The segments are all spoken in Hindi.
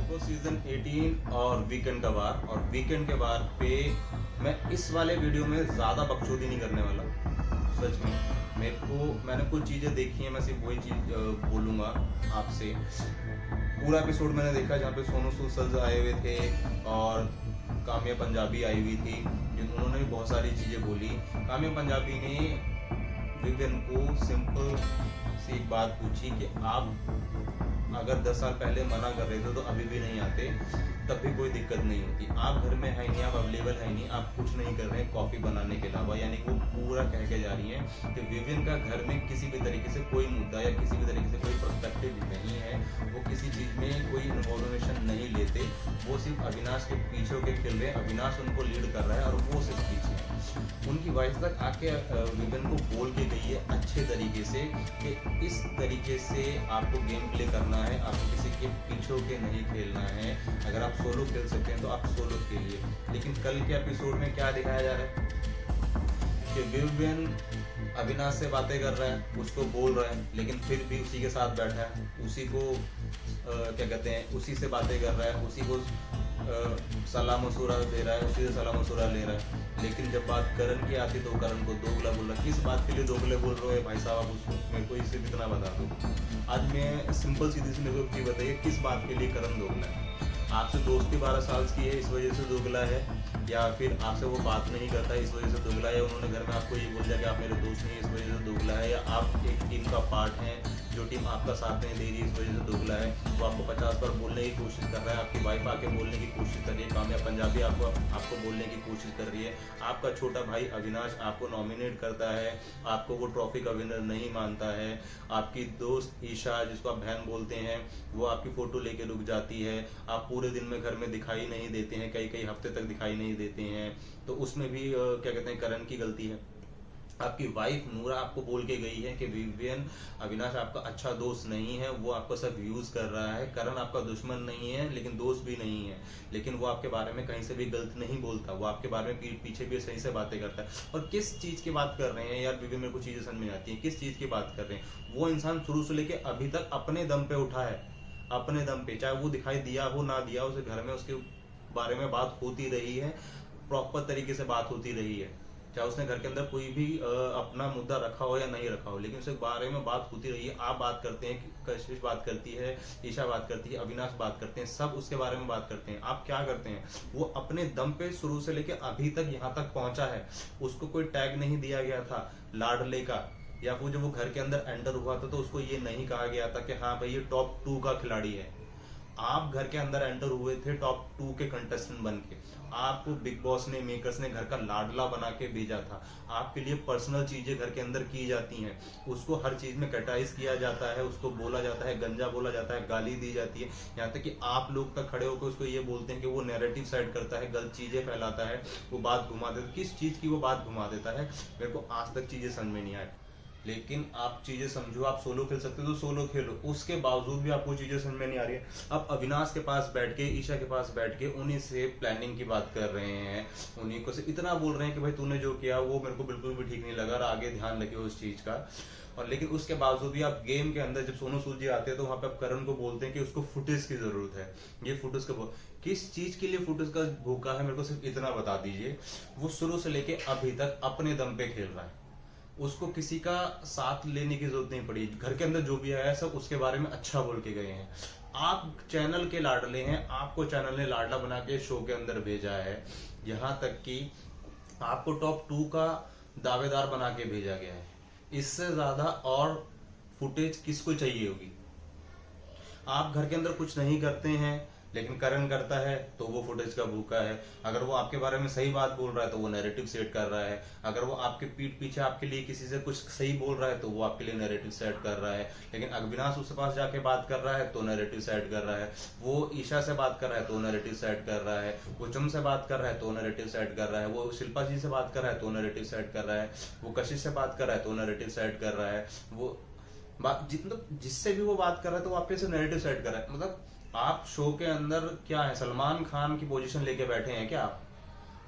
वो सीजन 18 और वीकेंड का वार, और वीकेंड के वार पे मैं इस वाले वीडियो में ज़्यादा बकचोदी नहीं करने वाला। सच में मैंने कुछ चीज़ें देखी हैं, मैं सिर्फ वही चीज़ बोलूँगा आपसे। पूरा एपिसोड मैंने देखा जहाँ पे सोनू सूद आए हुए थे और काम्या पंजाबी आई हुई थी, उन्होंने भी बहुत सारी चीज़ें बोली। काम्या पंजाबी ने विवेन को सिंपल सी एक बात पूछी कि आप अगर 10 साल पहले मना कर रहे थे तो अभी भी नहीं आते, तब भी कोई दिक्कत नहीं होती। आप घर में है नहीं, आप अवेलेबल है नहीं, आप कुछ नहीं कर रहे हैं कॉफ़ी बनाने के अलावा। यानी वो पूरा कह के जा रही हैं कि विवेन का घर में किसी भी तरीके से कोई मुद्दा या किसी भी तरीके से कोई पर्सपेक्टिव नहीं है, वो किसी चीज़ में कोई इन्फॉर्मेशन नहीं लेते, वो सिर्फ अविनाश के पीछे होकर खेल रहे हैं। अविनाश उनको लीड कर रहा है और वो सिर्फ पीछे है। उनकी वाइफ तक आके विवेन को बोल के गई है अच्छे तरीके से कि इस तरीके से आपको गेम प्ले करना है, आपको किसी के पीछे होके नहीं खेलना है। अगर आप सोलो खेल सकते हैं तो आप सोलो खेलिए। लेकिन कल के एपिसोड में क्या दिखाया जा रहा है कि विवेन अविनाश से बातें कर रहा है, उसको बोल रहा है, लेकिन फिर भी उसी के साथ बैठा है, उसी को क्या कहते हैं, उसी से बातें कर रहा है, उसी को सलाम मशूरा दे रहा है, उसी से सलाम मशूरा ले रहा है। लेकिन जब बात करण की आती तो करण को दोगला बोल रहा। किस बात के लिए दोगले बोल रहे हो भाई साहब, उसको मेरे को इससे इतना बता दो। आज मैं सिंपल सीधी सी मेरे को बताइए किस बात के लिए करण दोगला है? आपसे दोस्ती 12 साल की है इस वजह से दोगला है, या फिर आपसे वो बात नहीं करता है इस वजह से दोगला है, उन्होंने घर में आपको ये बोल दिया कि आप मेरे दोस्त नहीं, इस वजह से दोगला है, या आप एक टीम का पार्ट हैं जो टीम आपका साथ नहीं दे रही इस वजह से दोगला है। वो आपको 50 बार बोलने की कोशिश कर रहा है, आपकी वाइफ आके बोलने की कोशिश कर रही है, काम्या पंजाबी आपको बोलने की कोशिश कर रही है, आपका छोटा भाई अविनाश आपको नॉमिनेट करता है, आपको वो ट्रॉफी का विनर नहीं मानता है, आपकी दोस्त ईशा जिसको आप बहन बोलते हैं वो आपकी फ़ोटो लेके रुक जाती है, आप पूरे दिन में घर में दिखाई नहीं देते हैं, कई कई हफ्ते तक दिखाई नहीं देते हैं। तो उसमें भी क्या कहते हैं, करण की गलती है। आपकी वाइफ नूरा आपको बोल के गई है कि विवियन अविनाश आपका अच्छा दोस्त नहीं है, वो आपको सब यूज कर रहा है। करण आपका दुश्मन नहीं है लेकिन दोस्त भी नहीं है, लेकिन वो आपके बारे में कहीं से भी गलत नहीं बोलता, वो आपके बारे में पीछे भी सही से बातें करता है। और किस चीज की बात कर रहे हैं यार विवियन, मेरे को चीजें समझ में आती है किस चीज की बात कर रहे हैं। वो इंसान शुरू से लेके अभी तक अपने दम पे उठा है, अपने दम पे, चाहे वो दिखाई दिया हो ना दिया, उसे घर में उसके बारे में बात होती रही है, प्रॉपर तरीके से बात होती रही है, चाहे उसने घर के अंदर कोई भी अपना मुद्दा रखा हो या नहीं रखा हो, लेकिन उसके बारे में बात होती रही है। आप बात करते हैं, कशिश बात करती है, ईशा बात करती है, अविनाश बात करते हैं, सब उसके बारे में बात करते हैं। आप क्या करते हैं, वो अपने दम पे शुरू से लेके अभी तक यहाँ तक पहुंचा है। उसको कोई टैग नहीं दिया गया था लाडले का, या वो जब वो घर के अंदर एंटर हुआ था तो उसको ये नहीं कहा गया था कि हाँ भाई ये टॉप 2 का खिलाड़ी है। आप घर के अंदर एंटर हुए थे टॉप 2 के कंटेस्टेंट बन के, आपको बिग बॉस ने, मेकर्स ने घर का लाडला बना के भेजा था। आपके लिए पर्सनल चीजें घर के अंदर की जाती हैं, उसको हर चीज में क्रिटिसाइज किया जाता है, उसको बोला जाता है, गंजा बोला जाता है, गाली दी जाती है, यहाँ तक कि आप लोग तक खड़े होकर उसको ये बोलते हैं कि वो नैरेटिव साइड करता है, गलत चीजें फैलाता है, वो बात घुमा देता है। किस चीज की वो बात घुमा देता है, मेरे को आज तक चीजें समझ में नहीं आई। लेकिन आप चीजें समझो, आप सोलो खेल सकते हो तो सोलो खेलो, उसके बावजूद भी आपको चीजें समझ में नहीं आ रही है। आप अविनाश के पास बैठ के, ईशा के पास बैठ के उन्हीं से प्लानिंग की बात कर रहे हैं, उन्हीं को से इतना बोल रहे हैं कि भाई तूने जो किया वो मेरे को बिल्कुल भी ठीक नहीं लगा और आगे ध्यान रखे उस चीज का। और लेकिन उसके बावजूद भी आप गेम के अंदर जब सोनू सूद जी आते हैं तो वहां पे आप करण को बोलते हैं कि उसको फुटेज की जरूरत है, ये फुटेज का किस चीज के लिए फुटेज का भूखा है, मेरे को सिर्फ इतना बता दीजिए। वो शुरू से लेके अभी तक अपने दम पे खेल रहा है, उसको किसी का साथ लेने की जरूरत नहीं पड़ी, घर के अंदर जो भी आया सब उसके बारे में अच्छा बोल के गए हैं। आप चैनल के लाडले हैं, आपको चैनल ने लाडला बना के शो के अंदर भेजा है, यहाँ तक कि आपको टॉप 2 का दावेदार बना के भेजा गया है। इससे ज्यादा और फुटेज किसको चाहिए होगी? आप घर के अंदर कुछ नहीं करते हैं लेकिन करण करता है तो वो फुटेज का भूखा है। अगर वो आपके बारे में सही बात बोल रहा है तो वो नैरेटिव सेट कर रहा है, अगर वो आपके पीठ पीछे आपके लिए किसी से कुछ सही बोल रहा है तो वो आपके लिए नैरेटिव सेट कर रहा है। लेकिन अविनाश उसके पास जाके बात कर रहा है तो नैरेटिव सेट कर रहा है, वो ईशा से बात कर रहा है तो नैरेटिव सेट कर रहा है, वो चुम से बात कर रहा है तो नैरेटिव सेट कर रहा है, वो शिल्पा जी से बात कर रहा है तो नैरेटिव सेट कर रहा है, वो कशिश से बात कर रहा है तो नैरेटिव सेट कर रहा है, वो जिससे भी वो बात कर रहा है तो आपके से नैरेटिव सेट कर रहा है। मतलब आप शो के अंदर क्या है, सलमान खान की पोजीशन लेके बैठे हैं क्या आप?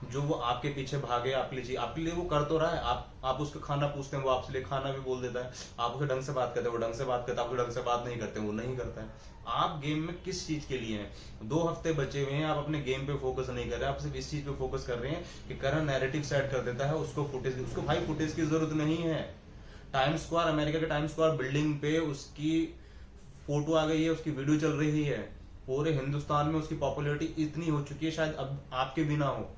जो वो आपके पीछे भागे आपके लिए वो कर तो रहा है, आप उसका खाना पूछते हैं वो आपसे लिए खाना भी बोल देता है, आप उसे ढंग से बात करते हैं वो ढंग से बात करता है, आप उसे ढंग से बात नहीं करते वो नहीं करता है। आप गेम में किस चीज के लिए हैं? 2 हफ्ते बचे हुए हैं, आप अपने गेम पे फोकस नहीं कर रहे, आप सिर्फ इस चीज पे फोकस कर रहे हैं कि करण नैरेटिव सेट कर देता है, उसको भाई फुटेज की जरूरत नहीं है। टाइम स्क्वायर, अमेरिका के टाइम स्क्वायर बिल्डिंग पे उसकी फोटो आ गई है, उसकी वीडियो चल रही है, पूरे हिंदुस्तान में उसकी पॉपुलैरिटी इतनी हो चुकी है शायद अब आपके बिना हो,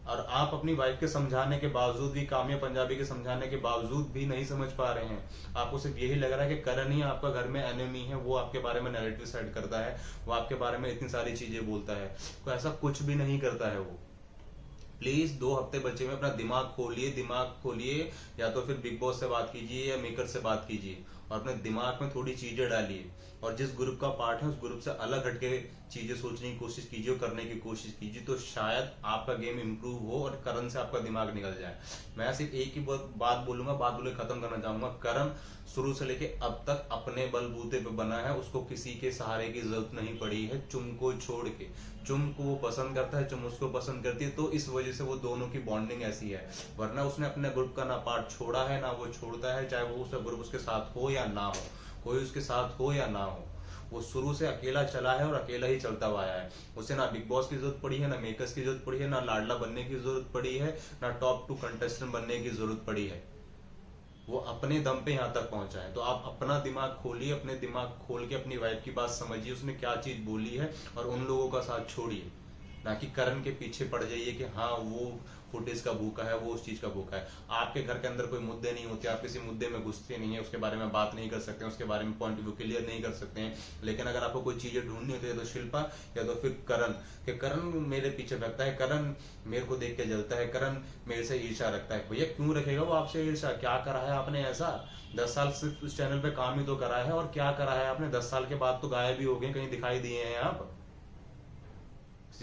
और आप अपनी वाइफ के समझाने के बावजूद भी, काम्या पंजाबी के समझाने के बावजूद भी नहीं समझ पा रहे हैं। आपको सिर्फ यही लग रहा है कि करण ही आपका घर में एनिमी है, वो आपके बारे में नैरेटिव सेट करता है, वो आपके बारे में इतनी सारी चीजें बोलता है, तो ऐसा कुछ भी नहीं करता है वो। प्लीज 2 हफ्ते बचे में अपना दिमाग खोलिए, या तो फिर बिग बॉस से बात कीजिए या मेकर से बात कीजिए, और अपने दिमाग में थोड़ी चीजें डालिए, और जिस ग्रुप का पार्ट है उस ग्रुप से अलग हटके चीजें सोचने की कोशिश कीजिए, करने की कोशिश कीजिए, तो शायद आपका गेम इंप्रूव हो और करण से आपका दिमाग निकल जाए। मैं सिर्फ एक ही बात बोलूंगा, बात बोले खत्म करना चाहूंगा। करण शुरू से लेके अब तक अपने बलबूते पे बना है, उसको किसी के सहारे की जरूरत नहीं पड़ी है, चुम को छोड़ के। चुम को वो पसंद करता है, चुम उसको पसंद करती है, तो इस वजह से वो दोनों की बॉन्डिंग ऐसी है, वरना उसने अपने ग्रुप का ना पार्ट छोड़ा है ना वो छोड़ता है, चाहे वो उसका ग्रुप उसके साथ हो या ना हो, कोई उसके साथ हो या ना हो, वो शुरू से अकेला चला है और अकेला ही चलता हुआ आया है। उसे ना बिग बॉस की जरूरत पड़ी है, ना मेकर्स की जरूरत पड़ी है, ना लाडला बनने की जरूरत पड़ी है, ना टॉप 2 कंटेस्टेंट बनने की जरूरत पड़ी है। वो अपने दम पे यहाँ तक पहुंचा है। तो आप अपना दिमाग खोलिए, अपने दिमाग खोल के अपनी वाइफ की बात समझिए, उसने क्या चीज बोली है, और उन लोगों का साथ छोड़िए, ना कि करण के पीछे पड़ जाइए कि हाँ वो फुटेज का भूखा है, वो उस चीज का भूखा है। आपके घर के अंदर कोई मुद्दे नहीं होते, आप किसी मुद्दे में घुसते नहीं है, उसके बारे में बात नहीं कर सकते हैं, उसके बारे में पॉइंट ऑफ व्यू क्लियर नहीं कर सकते हैं। लेकिन अगर आपको कोई चीजें ढूंढनी होती है तो शिल्पा या तो फिर करण, कि करण मेरे पीछे भगता है, करण मेरे को देख के जलता है, करण मेरे से ईर्ष्या रखता है। भैया क्यों रखेगा वो आपसे ईर्ष्या? क्या करा है आपने ऐसा? 10 साल सिर्फ उस चैनल पे काम ही तो करा है, और क्या करा है आपने? 10 साल के बाद तो गायब भी हो गए, कहीं दिखाई दिए हैं आप,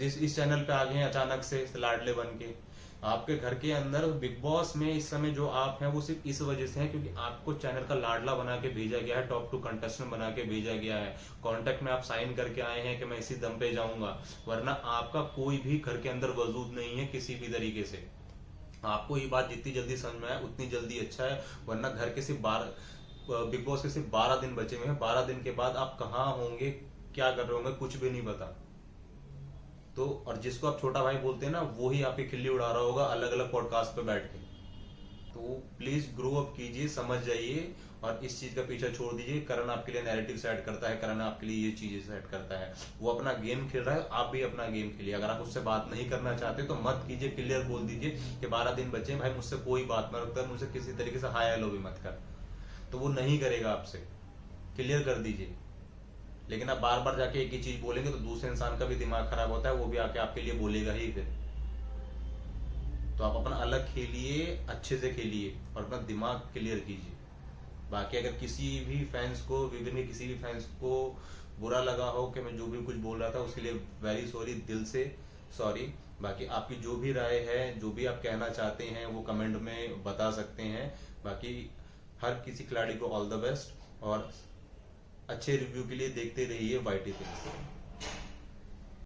इस चैनल पे आ गए हैं अचानक से लाडले बन के। आपके घर के अंदर बिग बॉस में इस समय जो आप हैं वो सिर्फ इस वजह से है क्योंकि आपको चैनल का लाडला बना के भेजा गया है, टॉप 2 कंटेस्टेंट बना के भेजा गया है, कॉन्ट्रैक्ट में आप साइन करके आए हैं कि मैं इसी दम पे जाऊंगा, वरना आपका कोई भी घर के अंदर वजूद नहीं है किसी भी तरीके से। आपको ये बात जितनी जल्दी समझ में आए उतनी जल्दी अच्छा है, वरना घर के सिर्फ 12 बिग बॉस के सिर्फ 12 दिन बचे हुए हैं, 12 दिन के बाद आप कहाँ होंगे, क्या कर रहे होंगे, कुछ भी नहीं पता। तो और जिसको आप छोटा भाई बोलते हैं ना, वो ही आपकी खिल्ली उड़ा रहा होगा अलग अलग पॉडकास्ट पे बैठ के। तो प्लीज ग्रो अप कीजिए, समझ जाइए, और इस चीज का पीछा छोड़ दीजिए। करण आपके लिए नैरेटिव सेट करता है, करण आपके लिए ये चीजें सेट करता है, वो अपना गेम खेल रहा है, आप भी अपना गेम खेलिए। अगर आप उससे बात नहीं करना चाहते तो मत कीजिए, क्लियर बोल दीजिए कि 12 दिन बचे भाई, मुझसे कोई बात मत कर, मुझसे किसी तरीके से हाय हेलो भी मत कर, तो वो नहीं करेगा आपसे, क्लियर कर दीजिए। लेकिन आप बार बार जाके एक ही चीज बोलेंगे तो दूसरे इंसान का भी दिमाग खराब होता है, वो भी आके आपके लिए बोलेगा ही फिर। तो आप अपना अलग खेलिए, अच्छे से खेलिए, और अपना दिमाग क्लियर कीजिए। बाकी अगर किसी भी फैंस को, विभिन्न के किसी भी फैंस को बुरा लगा हो कि मैं जो भी कुछ बोल रहा था, उसके लिए वेरी सॉरी, दिल से सॉरी। बाकी आपकी जो भी राय है, जो भी आप कहना चाहते हैं, वो कमेंट में बता सकते हैं। बाकी हर किसी खिलाड़ी को ऑल द बेस्ट, और अच्छे रिव्यू के लिए देखते रहिए YT Things।